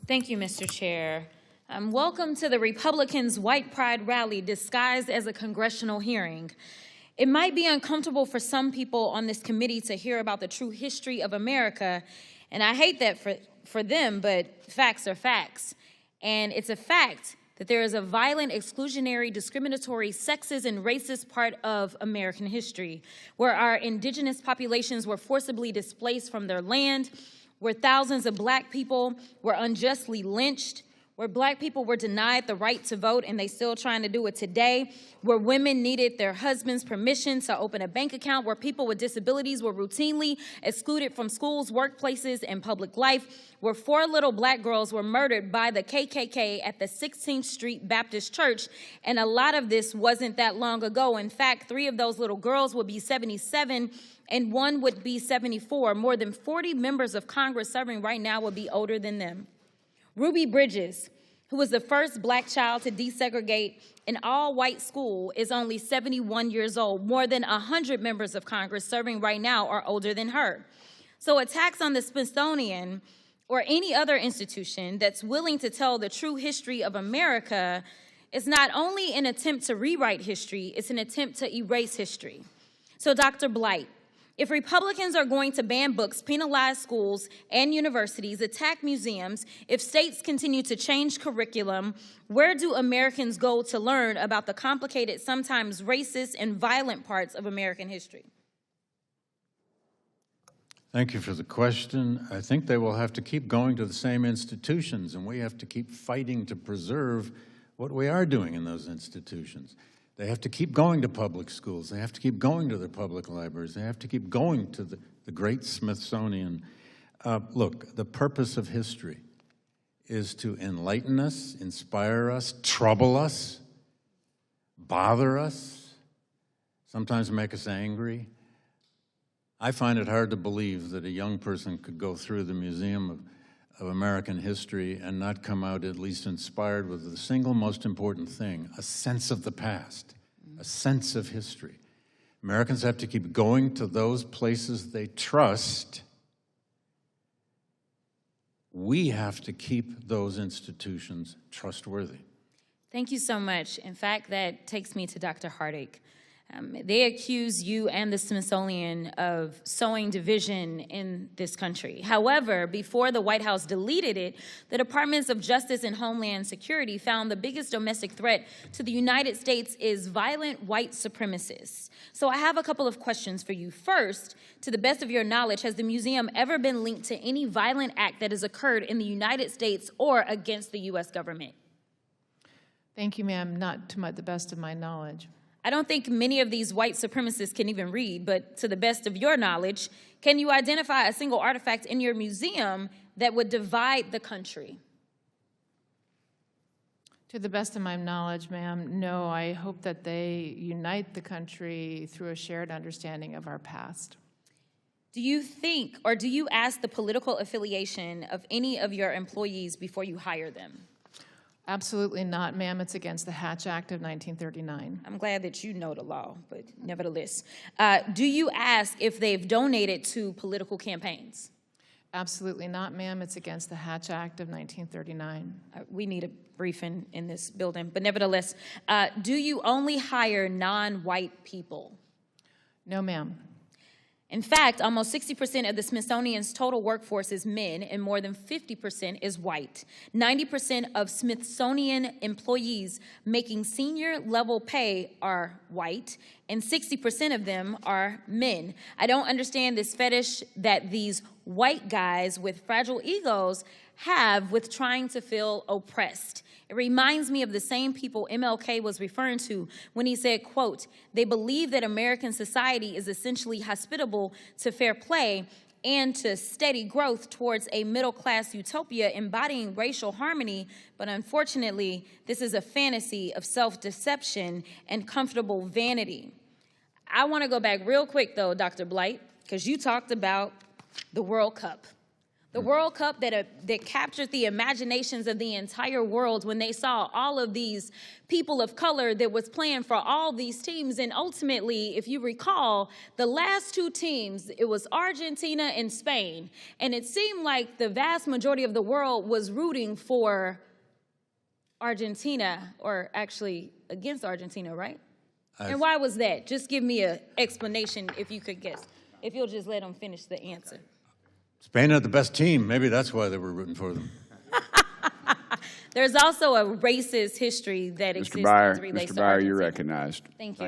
Thank you, Mr. Chair. Welcome to the Republicans' White Pride rally disguised as a congressional hearing. It might be uncomfortable for some people on this committee to hear about the true history of America, and I hate that for them, but facts are facts. And it's a fact that there is a violent, exclusionary, discriminatory, sexist, and racist part of American history, where our indigenous populations were forcibly displaced from their land, where thousands of black people were unjustly lynched, where black people were denied the right to vote and they still trying to do it today, where women needed their husband's permission to open a bank account, where people with disabilities were routinely excluded from schools, workplaces, and public life, where 4 little black girls were murdered by the KKK at the 16th Street Baptist Church, and a lot of this wasn't that long ago. In fact, 3 of those little girls would be 77 and 1 would be 74. More than 40 members of Congress serving right now would be older than them. Ruby Bridges, who was the first black child to desegregate an all-white school, is only 71 years old. More than 100 members of Congress serving right now are older than her. So attacks on the Smithsonian or any other institution that's willing to tell the true history of America is not only an attempt to rewrite history, it's an attempt to erase history. So Dr. Blight, if Republicans are going to ban books, penalize schools and universities, attack museums, if states continue to change curriculum, where do Americans go to learn about the complicated, sometimes racist and violent parts of American history? Thank you for the question. I think they will have to keep going to the same institutions, and we have to keep fighting to preserve what we are doing in those institutions. They have to keep going to public schools. They have to keep going to their public libraries. They have to keep going to the great Smithsonian. Look, the purpose of history is to enlighten us, inspire us, trouble us, bother us, sometimes make us angry. I find it hard to believe that a young person could go through the Museum of American History and not come out at least inspired with the single most important thing, a sense of the past, a sense of history. Americans have to keep going to those places they trust. We have to keep those institutions trustworthy. Thank you so much. In fact, that takes me to Dr. Hartig. They accuse you and the Smithsonian of sowing division in this country. However, before the White House deleted it, the Departments of Justice and Homeland Security found the biggest domestic threat to the United States is violent white supremacists. So I have a couple of questions for you. First, to the best of your knowledge, has the museum ever been linked to any violent act that has occurred in the United States or against the U.S. government? Thank you, ma'am. Not to the best of my knowledge. I don't think many of these white supremacists can even read, but to the best of your knowledge, can you identify a single artifact in your museum that would divide the country? To the best of my knowledge, ma'am, no. I hope that they unite the country through a shared understanding of our past. Do you think, or do you ask the political affiliation of any of your employees before you hire them? Absolutely not, ma'am. It's against the Hatch Act of 1939. I'm glad that you know the law, but nevertheless. Do you ask if they've donated to political campaigns? Absolutely not, ma'am. It's against the Hatch Act of 1939. We need a briefing in this building, but nevertheless, do you only hire non-white people? No, ma'am. In fact, almost 60% of the Smithsonian's total workforce is men, and more than 50% is white. 90% of Smithsonian employees making senior level pay are white, and 60% of them are men. I don't understand this fetish that these white guys with fragile egos have with trying to feel oppressed. It reminds me of the same people MLK was referring to when he said, quote, "They believe that American society is essentially hospitable to fair play and to steady growth towards a middle-class utopia embodying racial harmony, but unfortunately, this is a fantasy of self-deception and comfortable vanity." I want to go back real quick, though, Dr. Blight, because you talked about the World Cup. The World Cup that captured the imaginations of the entire world when they saw all of these people of color that was playing for all these teams. And ultimately, if you recall, the last two teams, it was Argentina and Spain. And it seemed like the vast majority of the world was rooting for Argentina, or actually against Argentina, right? And why was that? Just give me an explanation if you could guess. If you'll just let them finish the answer. Spain had the best team. Maybe that's why they were rooting for them. There's also a racist history that exists as it relates to Mr. Byer, Argentina. you're recognized. Thank you.